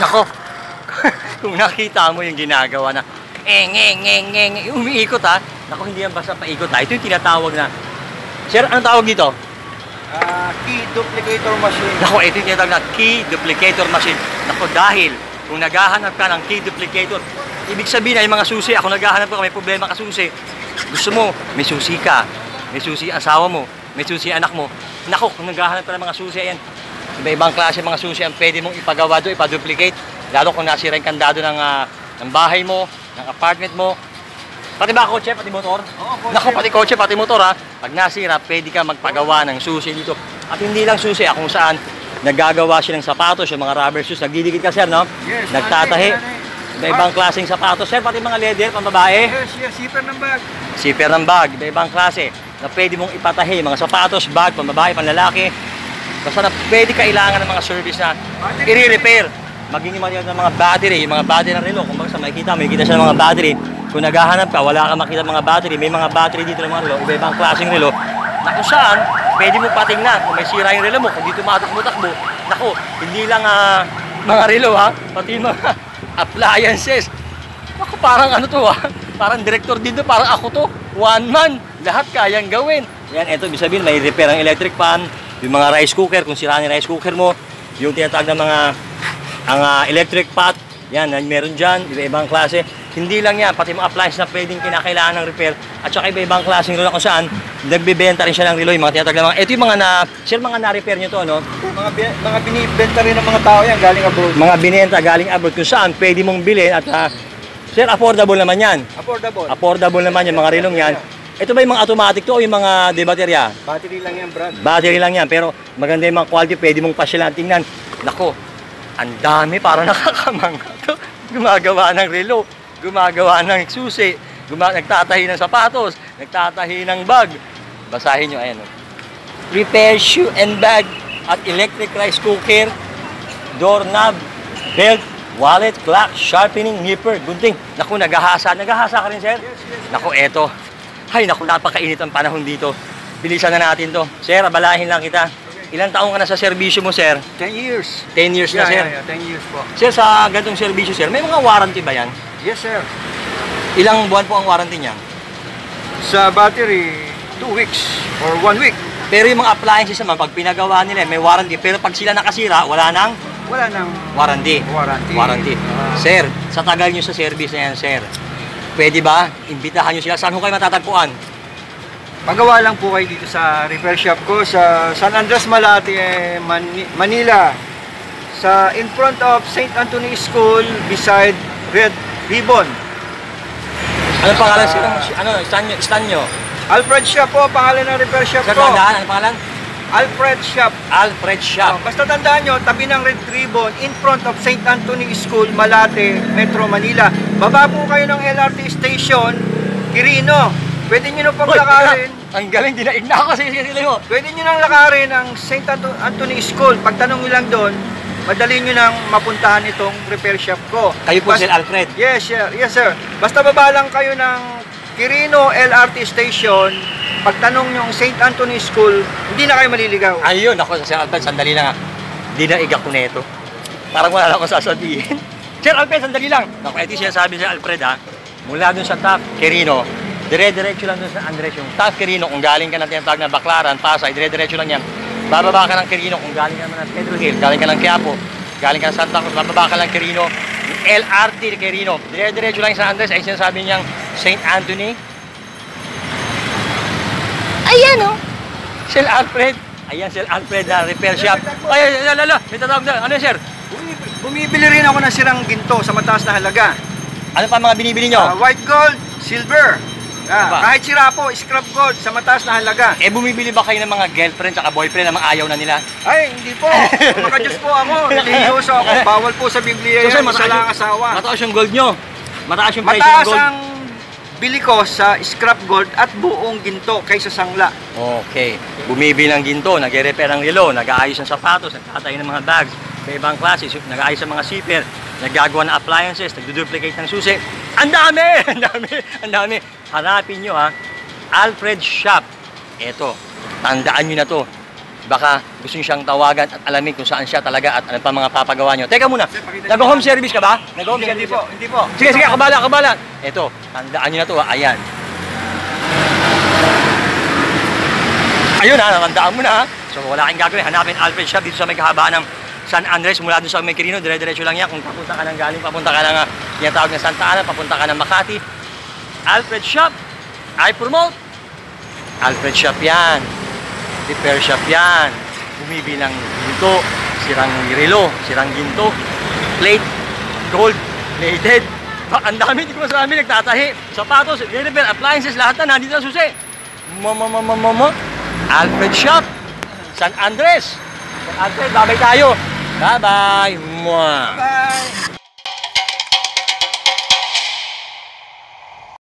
Nako, kung nakita mo yung ginagawa na umiikot ha. Nako, hindi yan basta paikot ha. Ito yung tinatawag na, sir, anong tawag dito? Key duplicator machine. Nako, ito yung tinatawag na key duplicator machine. Nako, dahil kung naghahanap ka ng key duplicator, ibig sabihin ay mga susi, ako naghahanap ko, may problema ka susi. Gusto mo, may susi ka, may susi asawa mo, may susi anak mo. Nako, kung naghahanap ka ng mga susi, ayan, iba-ibang klase mga susi ang pwede mong ipagawa doon, ipaduplicate. Lalo kung nasira yung kandado ng bahay mo, ng apartment mo. Pati ba kotse, pati motor? Oo, kotse. Nako, pati kotse, pati motor ha. Pag nasira, pwede ka magpagawa ng susi dito. At hindi lang susi, kung saan naggagawa siya ng sapatos, yung mga rubber shoes, nagdidikit ka sir, no? Yes. Nagtatahi. Iba-ibang klaseng sapatos. Sir, pati mga leather, pambabae. Yes, zipper ng bag. Zipper ng bag, iba-ibang klase na pwede mong ipatahi, mga sapatos, bag, pambabae, panlalaki. Basta na pwede kailangan ng mga service na i-repair. Maging yung mga battery, yung mga battery ng relo. Kung baka makikita siya ng mga battery. Kung naghahanap ka, wala ka makita ng mga battery. May mga battery dito ng mga relo, iba-ibang klaseng relo. Na kung saan, pwede mo patingnan kung may sira yung relo mo, kung dito matakbo. Naku, hindi lang mga relo ha, pati mga appliances. Naku, parang ano to ha, parang director dito, parang ako to. One man, lahat kayang gawin. Yan, eto, ibig sabihin, may repair ang electric fan, yung mga rice cooker, kung sira yung rice cooker mo, yung tinatawag ng mga electric pot, yan, meron dyan, iba-ibang klase. Hindi lang yan, pati mga appliances na pwedeng kinakailangan ng repair, at saka iba-ibang klaseng relo kung saan, nagbibenta rin siya ng relo, yung mga tinatawag ng mga, ito yung mga sir, mga na-repair nyo to, no? Mga binibenta rin ng mga tao yan, galing abroad. Mga binenta galing abroad, kung saan pwede mong bilhin at, sir, affordable naman yan. Affordable. Affordable naman yung mga relong yan. Ito ba yung mga automatic to o yung mga de baterya? Battery lang yan, Brad. Battery lang yan, pero maganda yung mga quality, pwede mong pasyalan tingnan. Nako, ang dami, parang nakakamangha to. Gumagawa ng relo, gumagawa ng susi, nagtatahi ng sapatos, nagtatahi ng bag. Basahin nyo, ayan o. Repair shoe and bag at electric rice cooker, doorknob, belt, wallet, clock, sharpening, nipper, gunting. Naku, naghahasa. Naghahasa ka rin, sir? Yes. Naku, eto. Ay, naku, napakainit ang panahon dito. Bilisan na natin to. Sir, abalahin lang kita. Ilang taong ka na sa serbisyo mo, sir? 10 years. 10 years na, sir? Yeah, 10 years po. Sir, sa ganitong serbisyo, sir, may mga warranty ba yan? Yes, sir. Ilang buwan po ang warranty niya? Sa battery, 2 weeks or 1 week. Pero yung mga appliances naman, pag pinagawa nila, may warranty. Pero pag sila nakasira, wala nang warranty. Warranty. Sir, sa tagal nyo sa service na yan, sir, pwede ba imbitahan nyo sila? Saan ho kayo matatagpuan? Pagawa lang po kayo dito sa repair shop ko sa San Andres Malate, Manila. Sa in front of St. Anthony School beside Red Ribbon. Anong pangalan sir? Stand nyo? Alfred Shop po, pangalan ng repair shop Sir, ko. tandaan, anong pangalan? Alfred Shop. Alfred Shop. Basta tandaan nyo, tabi ng Red Ribbon, in front of St. Anthony School, Malate, Metro Manila. Baba po kayo ng LRT station, Quirino. Pwede nyo nang paglakarin. Ang galing, dinaig na ako kasi sila mo. Pwede nyo nang lakarin ang St. Anthony School. Pagtanong nyo lang doon, madali nyo nang mapuntahan itong repair shop ko. Kayo po, Sir Alfred? Yes, sir. Yes, sir. Basta baba lang kayo ng Quirino LRT station, pagtanong nyo ang St. Anthony School, hindi na kayo maliligaw. Ayun, ako sa Sir Alfred, sandali lang ha. Dinaig ako neto. Parang wala akong sasabihin. Sir Alfred, sandali lang. Naku, ito siya sabi Sir Alfred ha. Mula dun sa top Quirino, dire-diretso lang dun sa Andres yung top Quirino. Kung galing ka ng tinatawag na Baclaran, Pasay, dire-diretso lang yan. Bababa ka ng Quirino kung galing ka naman ng Pedro Hill, galing ka ng Quiapo, galing ka ng Santa Cruz, bababa ka ng Quirino. LRT de Quirino, dire-diretso lang sa Andres, ay sinasabi niyang St. Anthony. Ayan o, Sir Alfred. Ayan, Sir Alfred na repair shop. Ay, may tatawag na. Ano sir? Bumibili rin ako ng sirang ginto sa mataas na halaga. Ano pa mga binibili nyo? White gold, silver. Kahit sira po, scrap gold sa mataas na halaga. Eh, bumibili ba kayo ng mga girlfriend at boyfriend na mga ayaw na nila? Ay, hindi po. Makadiyos po ako. Reliyoso ako. Bawal po sa Biblia yan. Isa lang asawa. Mataas yung gold nyo. Mataas yung presyo ng Mataas gold. ang bili ko sa scrap gold at buong ginto kaysa sangla. Okay. Bumibili ng ginto, nag-repair ng relo, nag-aayos ng sapatos, nagtatay ng mga bags, may ibang klase, nag-aayos ng mga zipper, naggagawa ng appliances, nagduduplicate ng susi. Ang dami! Ang dami! Ang dami! Hanapin nyo ha, Alfred Shop. Eto, tandaan nyo na to. Baka gusto nyo siyang tawagan at alamin kung saan siya talaga at ano pa mga papagawa nyo. Teka muna, pakita nag-home service ka ba? Nag-home Hindi service? po, hindi po. Sige, sige, kabala. Ito, tandaan nyo na to, ayan. Ayun ha, natandaan mo na ha. So wala kang gagawin, hanapin Alfred Shop dito sa may kahabaan ng San Andres, mula doon sa may Quirino, dire-diretso lang yan. Kung papunta ka ng galing, papunta ka ng tinatawag na Santa Ana, papunta ka ng Makati. Alfred Shop, I promote. Alfred Shop yan. Repair shop yan. Bumibilang ginto, sirang relo, sirang ginto, plate, gold, plated. Ang dami, hindi ko masabi, nagtatahi. Sapatos, repair, appliances, lahat na nandito na susi. Alfred Shop, San Andres. San Andres, babay tayo. Bye-bye. Mwah. Bye!